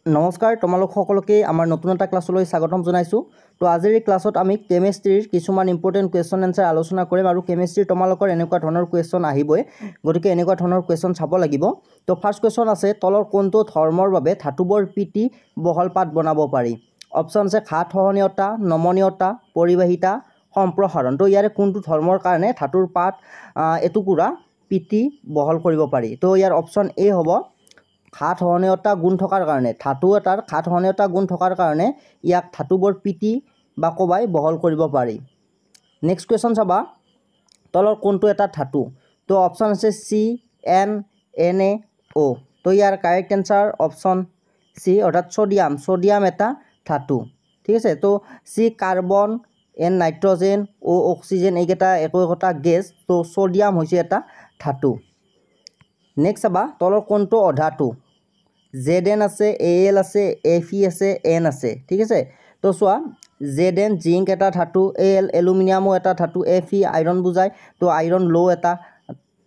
নমস্কাৰ তোমালোক সকলোকে আমাৰ নতুন এটা ক্লাছলৈ স্বাগতম জনাইছোঁ। তো আজিৰ এই ক্লাছত আমি কেমিষ্ট্ৰিৰ কিছুমান ইম্পৰ্টেণ্ট কুৱেশ্যন এনচাৰ আলোচনা কৰিম আৰু কেমিষ্ট্ৰিৰ তোমালোকৰ এনেকুৱা ধৰণৰ কুৱেশ্যন আহিবই, গতিকে এনেকুৱা ধৰণৰ কুৱেশ্যন চাব লাগিব। তো ফাৰ্ষ্ট কুৱেশ্যন আছে, তলৰ কোনটো ধৰ্মৰ বাবে ধাতুবোৰ পিটি বহল পাত বনাব পাৰি? অপশ্যন আছে ঘাত সহনীয়তা, নমনীয়তা, পৰিবাহিতা, সম্প্ৰসাৰণ। তো ইয়াৰে কোনটো ধৰ্মৰ কাৰণে ধাতুৰ পাত এটুকুৰা পিটি বহল কৰিব পাৰি? তো ইয়াৰ অপশ্যন এ হ'ব ঘাত সহনীয়তা গুণ থকাৰ কাৰণে, ধাতু এটাৰ ঘাত সহনীয়তা গুণ থকাৰ কাৰণে ইয়াক ধাতুবোৰ পিটি বা কোবাই বহল কৰিব পাৰি। নেক্সট কুৱেশ্যন চাবা, তলৰ কোনটো এটা ধাতু? তো অপশ্যন আছে চি, এন, এন এ, অ'। তো ইয়াৰ কাৰেক্ট এনচাৰ অপশ্যন চি অৰ্থাৎ ছ'ডিয়াম। ছ'ডিয়াম এটা ধাতু, ঠিক আছে। তো চি কাৰ্বন, এন নাইট্ৰজেন, অ' অক্সিজেন, এইকেইটা একো একোটা গেছ। তো ছ'ডিয়াম হৈছে এটা ধাতু। নেক্সট চাবা, তলৰ কোনটো অধাতু? জেড এন আছে, এ এল আছে, এফ ই আছে, এন আছে, ঠিক আছে। তো চোৱা, জেড এন জিংক এটা ধাতু, এ এল এলুমিনিয়ামো এটা ধাতু, এফ ই আইৰণ বুজায়, তো আইৰণ ল' এটা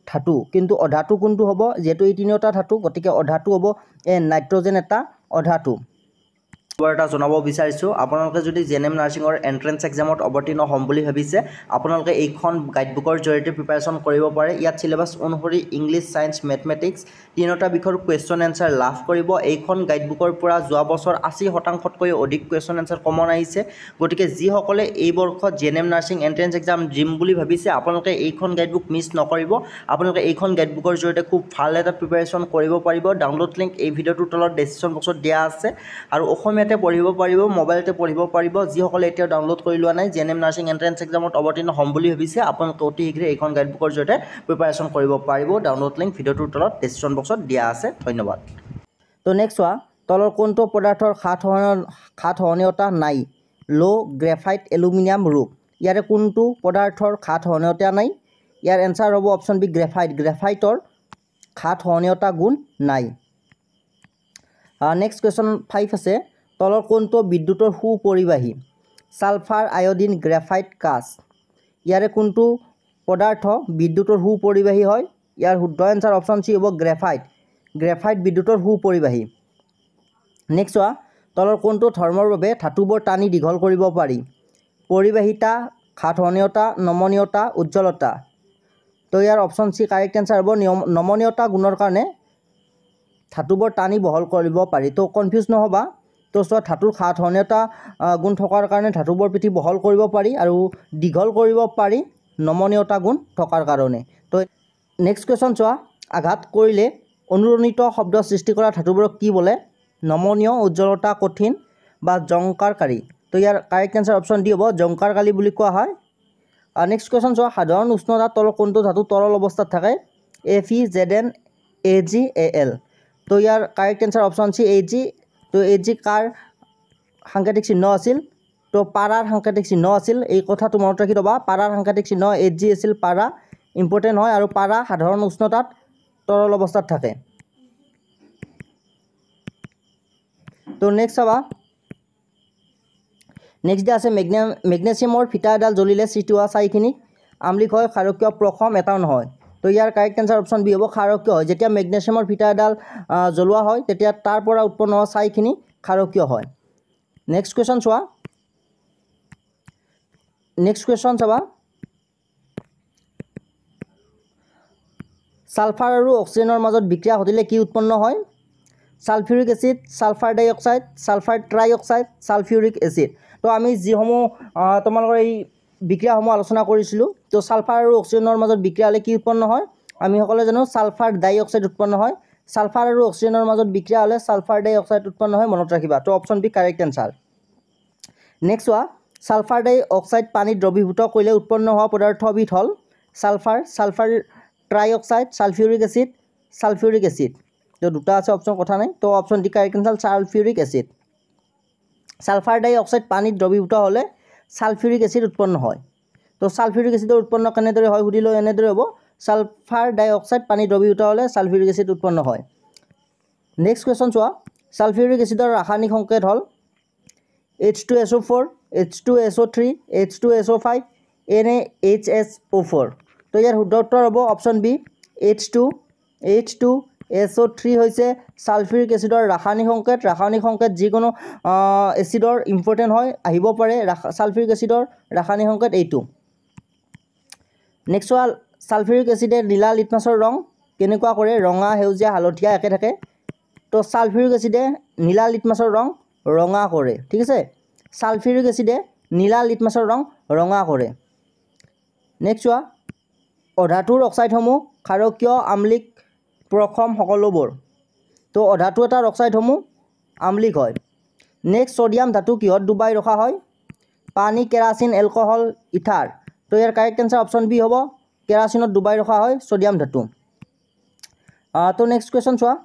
ধাতু। কিন্তু অধাতু কোনটো হ'ব? যিহেতু এই তিনিওটা ধাতু, গতিকে অধাতু হ'ব এন নাইট্ৰজেন এটা অধাতু। এটা জনাব বিচাৰিছোঁ, আপোনালোকে যদি জেএনএম নাৰ্ছিঙৰ এণ্ট্ৰেন্স এক্সামত অৱতীৰ্ণ হ'ম বুলি ভাবিছে, আপোনালোকে এইখন গাইডবুকৰ জৰিয়তে প্ৰিপাৰেশ্যন কৰিব পাৰে। ইয়াত চিলেবাছ অনুসৰি ইংলিছ, ছায়েন্স, মেথমেটিক্স তিনিওটা বিষয়ৰ কুৱেশ্যন এনচাৰ লাভ কৰিব। এইখন গাইডবুকৰ পৰা যোৱা বছৰ 80%তকৈ অধিক কুৱেশ্যন এনচাৰ কমন আহিছে। গতিকে যিসকলে এই বৰ্ষত জেএনএম নাৰ্ছিং এণ্ট্ৰেন্স এক্সাম দিম বুলি ভাবিছে, আপোনালোকে এইখন গাইডবুক মিছ নকৰিব। আপোনালোকে এইখন গাইডবুকৰ জৰিয়তে খুব ভাল এটা প্ৰিপাৰেশ্যন কৰিব পাৰিব। ডাউনলোড লিংক এই ভিডিঅ'টোৰ তলত ডেছক্ৰিপশ্যন বক্সত দিয়া আছে। আৰু অসমীয়াতে পঢ়িব পাৰিব, মোবাইলতে পঢ়িব পাৰিব। যিসকলে এতিয়াও ডাউনলোড কৰি লোৱা নাই, জেএনএম নাৰ্ছিং এণ্ট্ৰেন্স এক্সামত অৱতীৰ্ণ হ'ম বুলি ভাবিছে, আপোনালোকে অতি শীঘ্ৰে এইখন গাইডবুকৰ জৰিয়তে প্ৰিপাৰেশ্যন কৰিব পাৰিব। ডাউনলোড লিংক ভিডিঅ'টোৰ তলত ডেছক্ৰিপশ্যন বক্সত দিয়া আছে। ধন্যবাদ। তো নেক্সট চোৱা, তলৰ কোনটো পদাৰ্থৰ ঘাত সহনীয়তা নাই? ল', গ্ৰেফাইট, এলুমিনিয়াম, ৰূপ। ইয়াৰে কোনটো পদাৰ্থৰ ঘাত সহনীয়তা নাই? ইয়াৰ এনচাৰ হ'ব অপশ্যন বি গ্ৰেফাইট। গ্ৰেফাইটৰ ঘাত সহনীয়তা গুণ নাই। নেক্সট কুৱেশ্যন 5 আছে, তলৰ কোনটো বিদ্যুতৰ সুপৰিবাহী? ছালফাৰ, আয়ডিন, গ্ৰেফাইট, কাঁচ। ইয়াৰে কোনটো পদাৰ্থ বিদ্যুতৰ সুপৰিবাহী হয়? ইয়াৰ শুদ্ধ এনচাৰ অপশ্যন চি হ'ব গ্ৰেফাইট। গ্ৰেফাইট বিদ্যুতৰ সুপৰিবাহী। নেক্সট চোৱা, তলৰ কোনটো ধৰ্মৰ বাবে ধাতুবোৰ টানি দীঘল কৰিব পাৰি? পৰিবাহিতা, ঘাত সহনীয়তা, নমনীয়তা, উজ্জ্বলতা। তো ইয়াৰ অপশ্যন চি কাৰেক্ট এনচাৰ হ'ব নমনীয়তা গুণৰ কাৰণে ধাতুবোৰ টানি বহল কৰিব পাৰি। তো কনফিউজ নহ'বা। তো চোৱা, ধাতুৰ ঘাত সহনীয়তা গুণ থকাৰ কাৰণে ধাতুবোৰ পিঠি বহল কৰিব পাৰি আৰু দীঘল কৰিব পাৰি নমনীয়তা গুণ থকাৰ কাৰণে। তো নেক্সট কুৱেশ্যন চোৱা, আঘাত কৰিলে অনুৰণিত শব্দ সৃষ্টি কৰা ধাতুবোৰক কি বোলে? নমনীয়, উজ্জ্বলতা, কঠিন বা জংকাৰকাৰী। তো ইয়াৰ কাৰেক্ট এনচাৰ অপশ্যন ডি হ'ব জংকাৰকাৰী বুলি কোৱা হয়। নেক্সট কুৱেশ্যন চোৱা, সাধাৰণ উষ্ণতাত তলৰ কোনটো ধাতু তৰল অৱস্থাত থাকে? এফ ই, জেড এন, এ জি, এ এল। তো ইয়াৰ কাৰেক্ট এনচাৰ অপশ্যন চি এ জি। তো এ জি কাৰ সাংকেতিক চিহ্ন আছিল? তো পাৰাৰ সাংকেতিক চিহ্ন আছিল। এই কথাটো মনত ৰাখি থ'বা, পাৰাৰ সাংকেতিক চিহ্ন এ জি আছিল। পাৰা ইম্পৰ্টেণ্ট হয় আৰু পাৰা সাধাৰণ উষ্ণতাত তৰল অৱস্থাত থাকে। তো নেক্সট চাবা, নেক্সট দিয়া আছে মেগনেছিয়ামৰ ফিটা এডাল জ্বলিলে সৃষ্টি হোৱা ছাইখিনিক আম্লিক হয়, ক্ষাৰকীয়, প্ৰসম, এটাও নহয়। তো ইয়াৰ কাৰেক্ট এনচাৰ অপশ্যন বি হ'ব ক্ষাৰকীয় হয়। যেতিয়া মেগনেছিয়ামৰ ফিটা এডাল জ্বলোৱা হয়, তেতিয়া তাৰ পৰা উৎপন্ন হোৱা ছাইখিনি ক্ষাৰকীয় হয়। নেক্সট কুৱেশ্যন চোৱা, চাবা, ছালফাৰ আৰু অক্সিজেনৰ মাজত বিক্ৰিয়া ঘটিলে কি উৎপন্ন হয়? Sulphuric acid, sulphur dioxide, sulphur trioxide, sulphuric acid. তো আমি যিসমূহ তোমালোকৰ এই বিক্ৰিয়াসমূহ আলোচনা কৰিছিলোঁ, তো ছালফাৰ আৰু অক্সিজেনৰ মাজত বিক্ৰিয়া হ'লে কি উৎপন্ন হয়? আমি সকলোৱে জানো ছালফাৰ ডাই অক্সাইড উৎপন্ন হয়। ছালফাৰ আৰু অক্সিজেনৰ মাজত বিক্ৰিয়া হ'লে ছালফাৰ ডাই অক্সাইড উৎপন্ন হয়, মনত ৰাখিবা। তো option B correct answer. Next চোৱা, ছালফাৰ ডাই অক্সাইড পানীত দ্ৰৱীভূত কৰিলে উৎপন্ন হোৱা পদাৰ্থবিধ হ'ল sulphur, sulphur trioxide, sulphuric acid, sulphuric acid. তো দুটা আছে অপশ্যন, কথা নাই। তো option D correct answer sulphuric acid. Sulphur dioxide পানীত দ্ৰৱীভূত হ'লে ছালফিউৰিক এচিড উৎপন্ন হয়। তো ছালফিউৰিক এচিডৰ উৎপন্ন কেনেদৰে হয় সুধিলেও এনেদৰে হ'ব, ছালফাৰ ডাই অক্সাইড পানীত দ্ৰৱীভূত হ'লে ছালফিউৰিক এচিড উৎপন্ন হয়। নেক্সট কুৱেশ্যন চোৱা, ছালফিউৰিক এচিডৰ ৰাসায়নিক সংকেত হ'ল H2SO4, H2SO3, H2SO5, NaHSO4। তো ইয়াৰ শুদ্ধ উত্তৰ হ'ব option B H2, H2, SO3 হৈছে সালফিউৰিক এচিডৰ ৰাসায়নিক সংকেত যিকোনো এচিডৰ ইম্পৰ্টেণ্ট হয় আহিব পাৰে সালফিউৰিক এচিডৰ ৰাসায়নিক সংকেত এইটো নেক্সট হ'ল সালফিউৰিক এচিডে নীলা লিটমাছৰ ৰং কেনেকুৱা কৰে ৰঙা সেউজীয়া হালধীয়া একে থাকে তো সালফিউৰিক এচিডে নীলা লিটমাছৰ ৰং ৰঙা কৰে ঠিক আছে সালফিউৰিক এচিডে নীলা লিটমাছৰ ৰং ৰঙা কৰে নেক্সট হোৱা অধাতুৰ অক্সাইডসমূহ ক্ষাৰকীয় আম্লিক প্ৰক্ষম সকলোবোৰ তো অধাতু এটাৰ অক্সাইডসমূহ আম্লিক হয় নেক্সট সোডিয়াম ধাতু কিহত ডুবাই ৰখা হয় পানী কেৰাচিন এলকহল ইথাৰ তো ইয়াৰ কাৰেক্ট এনসাৰ অপশ্যন বি হ'ব কেৰাচিনত ডুবাই ৰখা হয় সোডিয়াম ধাতু তো নেক্সট কুৱেশ্যন চোৱা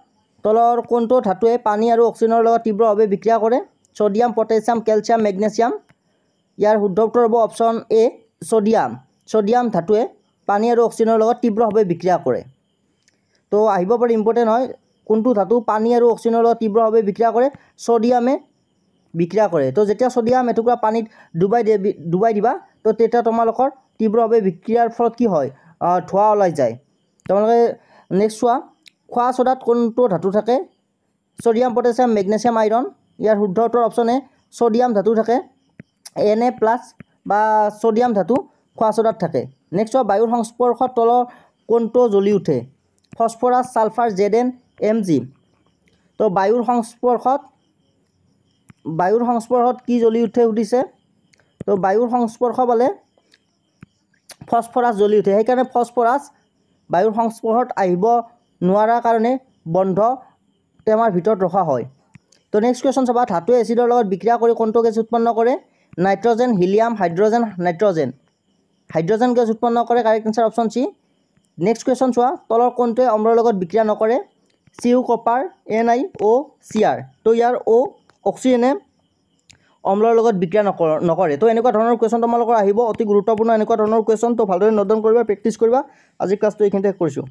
তলৰ কোনটো ধাতুৱে পানী আৰু অক্সিজেনৰ লগত তীব্ৰভাৱে বিক্ৰিয়া কৰে সোডিয়াম পটাছিয়াম কেলছিয়াম মেগনেছিয়াম ইয়াৰ শুদ্ধ উত্তৰ হ'ব অপশ্যন এ সোডিয়াম ধাতুৱে পানী আৰু অক্সিজেনৰ লগত তীব্ৰভাৱে বিক্ৰিয়া কৰে তো আহিব পাৰে ইম্পৰ্টেণ্ট হয় কোনটো ধাতু পানী আৰু অক্সিজেনৰ লগত তীব্ৰভাৱে বিক্ৰিয়া কৰে সোডিয়ামে বিক্ৰিয়া কৰে তো যেতিয়া সোডিয়াম এটুকুৰা পানীত ডুবাই দিবা তো তেতিয়া তোমালোকৰ তীব্ৰভাৱে বিক্ৰিয়াৰ ফলত কি হয় ধোঁৱা ওলাই যায় তোমালোকে নেক্সট চোৱা খোৱা ছ'ডাত কোনটো ধাতু থাকে সোডিয়াম পটাছিয়াম মেগনেছিয়াম আইৰণ ইয়াৰ শুদ্ধ উত্তৰ অপশ্যন এ সোডিয়াম ধাতু থাকে Na+ বা সোডিয়াম ধাতু খোৱা ছ'ডাত থাকে নেক্সট চোৱা বায়ুৰ সংস্পৰ্শত তলৰ কোনটো জ্বলি উঠে ফসফৰাছ সালফাৰ Zn Mg তো বায়ুৰ সংস্পৰ্শত কি জ্বলি উঠে সুধিছে তো বায়ুৰ সংস্পৰ্শ পালে ফসফৰাছ জ্বলি উঠে সেইকাৰণে ফসফৰাছ বায়ুৰ সংস্পৰ্শত আহিব নোৱাৰাৰ কাৰণে বন্ধ টেমাৰ ভিতৰত ৰখা হয় তো নেক্সট কুৱেশ্যন চাবা ধাতুৱে এচিডৰ লগত বিক্ৰিয়া কৰি কোনটো গেছ উৎপন্ন কৰে নাইট্ৰজেন হিলিয়াম হাইড্ৰজেন গেছ উৎপন্ন কৰে correct answer option C next question চোৱা তলৰ কোনটোৱে অম্লৰ লগত বিক্ৰিয়া নকৰে Cu কপাৰ NiOCr তো ইয়াৰ অক্সিজেনে অম্লৰ লগত বিক্ৰিয়া নকৰে তো এনেকুৱা ধৰণৰ কুৱেশ্যন তোমালোকৰ আহিব অতি গুৰুত্বপূৰ্ণ এনেকুৱা ধৰণৰ কুৱেশ্যন তো ভালদৰে নোট ডাউন কৰিবা প্ৰেক্টিছ কৰিবা আজি ক্লাছটো এইখিনিতে শেষ কৰিছোঁ